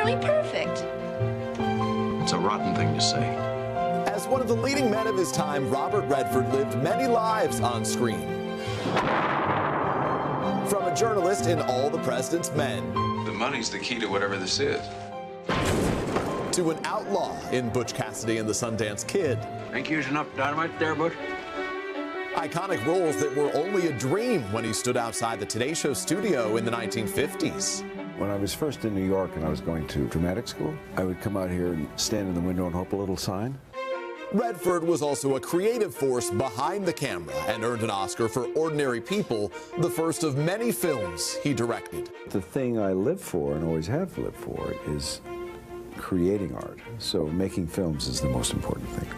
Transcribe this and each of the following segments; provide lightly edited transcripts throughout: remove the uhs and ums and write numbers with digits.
nearly perfect. It's a rotten thing to say. As one of the leading men of his time, Robert Redford lived many lives on screen. From a journalist in All the President's Men. The money's the key to whatever this is. To an outlaw in Butch Cassidy and the Sundance Kid. Think you're using enough dynamite there, Butch? Iconic roles that were only a dream when he stood outside the Today Show studio in the 1950s. When I was first in New York and I was going to dramatic school, I would come out here and stand in the window and hope a little sign. Redford was also a creative force behind the camera and earned an Oscar for Ordinary People, the first of many films he directed. The thing I live for and always have lived for is creating art. So making films is the most important thing.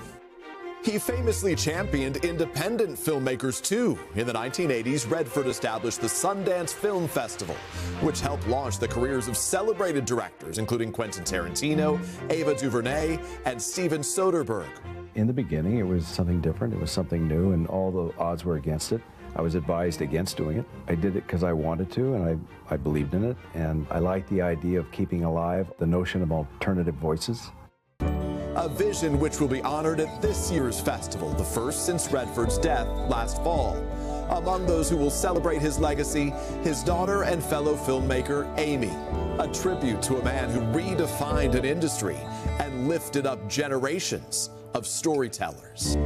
He famously championed independent filmmakers too. In the 1980s, Redford established the Sundance Film Festival, which helped launch the careers of celebrated directors, including Quentin Tarantino, Ava DuVernay, and Steven Soderbergh. In the beginning, it was something different. It was something new, and all the odds were against it. I was advised against doing it. I did it because I wanted to, and I believed in it, and I liked the idea of keeping alive the notion of alternative voices. A vision which will be honored at this year's festival, the first since Redford's death last fall. Among those who will celebrate his legacy, his daughter and fellow filmmaker, Amy, a tribute to a man who redefined an industry and lifted up generations of storytellers.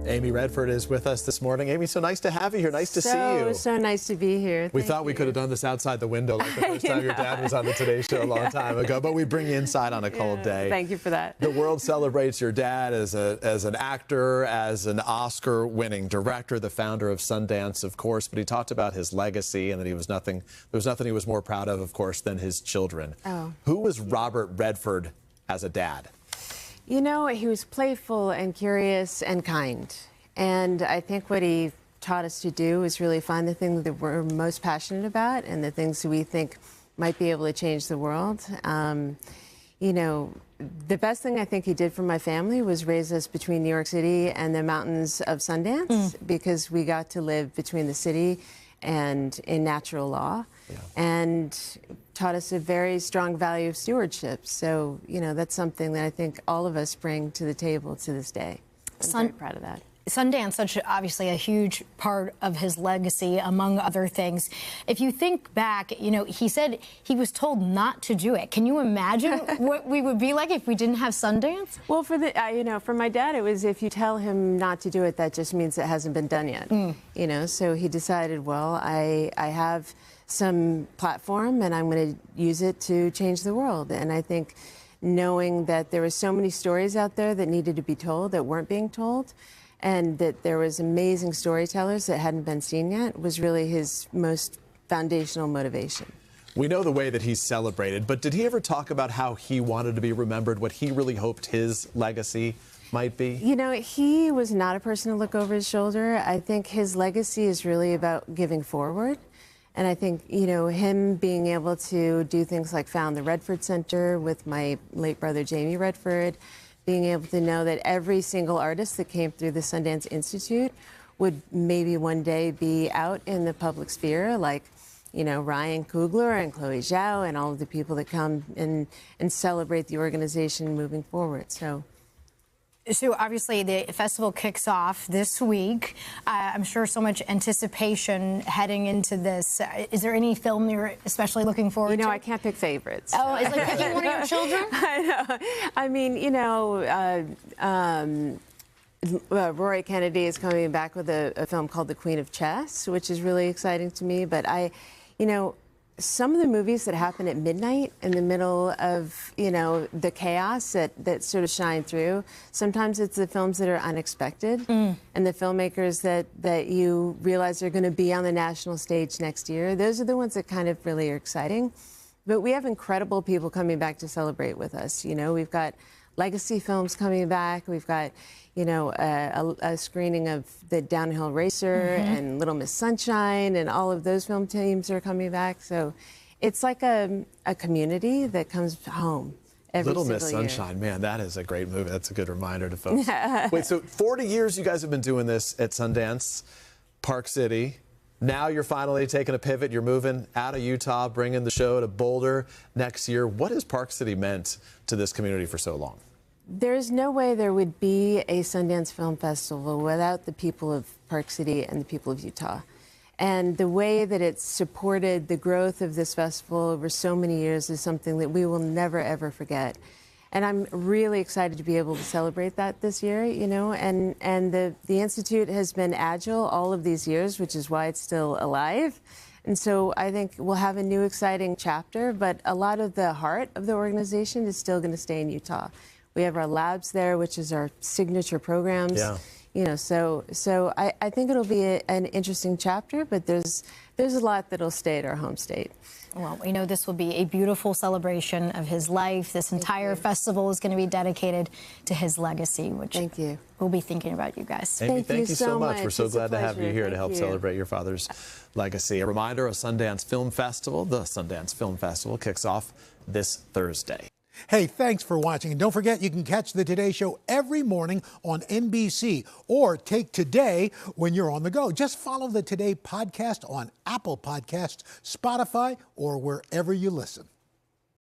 Amy Redford is with us this morning. Amy, so nice to have you here. Nice to see you. So nice to be here. We thought we could have done this outside the window like the first time your dad was on the Today Show a long time ago, but we bring you inside on a cold day. Thank you for that. The world celebrates your dad as an actor, as an Oscar-winning director, the founder of Sundance, of course, but he talked about his legacy and that there was nothing he was more proud of course, than his children. Oh. Who was Robert Redford as a dad? You know, he was playful and curious and kind. And I think what he taught us to do is really find the thing that we're most passionate about and the things that we think might be able to change the world. You know, the best thing I think he did for my family was raise us between New York City and the mountains of Sundance, because we got to live between the city and in natural law. Yeah. And taught us a very strong value of stewardship. So, you know, that's something that I think all of us bring to the table to this day. I'm very proud of that. Sundance, obviously a huge part of his legacy, among other things. If you think back, you know, he said he was told not to do it. Can you imagine what we would be like if we didn't have Sundance? Well, for the, you know, for my dad, it was if you tell him not to do it, that just means it hasn't been done yet. You know, so he decided, well, I have some platform and I'm going to use it to change the world. And I think knowing that there were so many stories out there that needed to be told that weren't being told, and that there was amazing storytellers that hadn't been seen yet, was really his most foundational motivation. We know the way that he's celebrated, but did he ever talk about how he wanted to be remembered, what he really hoped his legacy might be? You know, he was not a person to look over his shoulder. I think his legacy is really about giving forward. And I think, you know, him being able to do things like found the Redford Center with my late brother, Jamie Redford, being able to know that every single artist that came through the Sundance Institute would maybe one day be out in the public sphere, like, you know, Ryan Coogler and Chloe Zhao and all of the people that come and celebrate the organization moving forward. So obviously the festival kicks off this week. I'm sure so much anticipation heading into this. Is there any film you're especially looking forward to? You know, I can't pick favorites. Oh, it's like picking one of your children? I know. I mean, you know, Rory Kennedy is coming back with a film called The Queen of Chess, which is really exciting to me. But you know, some of the movies that happen at midnight in the middle of, you know, the chaos that sort of shine through, sometimes it's the films that are unexpected and the filmmakers that you realize are going to be on the national stage next year. Those are the ones that kind of really are exciting. But we have incredible people coming back to celebrate with us. You know, we've got legacy films coming back. We've got, you know, a screening of The Downhill Racer and Little Miss Sunshine, and all of those film teams are coming back. So it's like a community that comes home every Little single Miss year. Sunshine, man, that is a great movie. That's a good reminder to folks. Wait, so 40 years you guys have been doing this at Sundance, Park City. Now you're finally taking a pivot. You're moving out of Utah, bringing the show to Boulder next year. What has Park City meant to this community for so long? There's no way there would be a Sundance Film Festival without the people of Park City and the people of Utah. And the way that it's supported the growth of this festival over so many years is something that we will never, ever forget. And I'm really excited to be able to celebrate that this year, you know, and the Institute has been agile all of these years, which is why it's still alive. And so I think we'll have a new exciting chapter, but a lot of the heart of the organization is still going to stay in Utah. We have our labs there, which is our signature programs. Yeah. You know, so I think it'll be an interesting chapter, but there's a lot that'll stay at our home state. Well, we know this will be a beautiful celebration of his life. This entire festival is going to be dedicated to his legacy, which Thank you. We'll be thinking about you guys. Amy, thank you so much. We're so It's a glad to have you pleasure. here to Thank help you. celebrate your father's legacy. A reminder, a Sundance Film Festival, the Sundance Film Festival, kicks off this Thursday. Hey, thanks for watching. And don't forget, you can catch the Today Show every morning on NBC or take Today when you're on the go. Just follow the Today podcast on Apple Podcasts, Spotify, or wherever you listen.